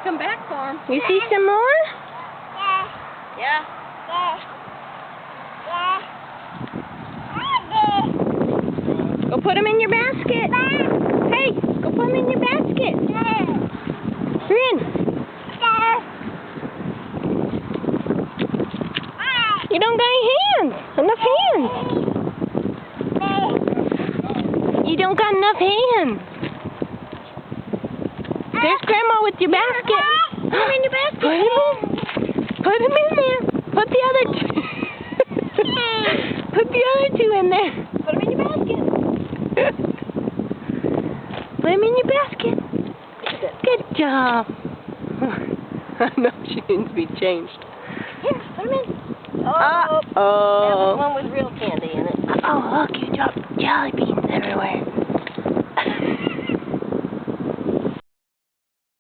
come back for them. You see some more? Yeah. Go put them in your basket. Hey, go put them in your basket. Rin. You don't got any hands. Enough hands. You don't got enough hands. There's Grandma with your basket. Put them in your basket. Put them in there. Put the other two. Put the other two in there. Put them in your basket. Put them in your basket. Good job. No, she needs to be changed. Here, put them in. Oh, Uh-oh. that was one with real candy in it. Oh, look, you dropped jelly beans everywhere.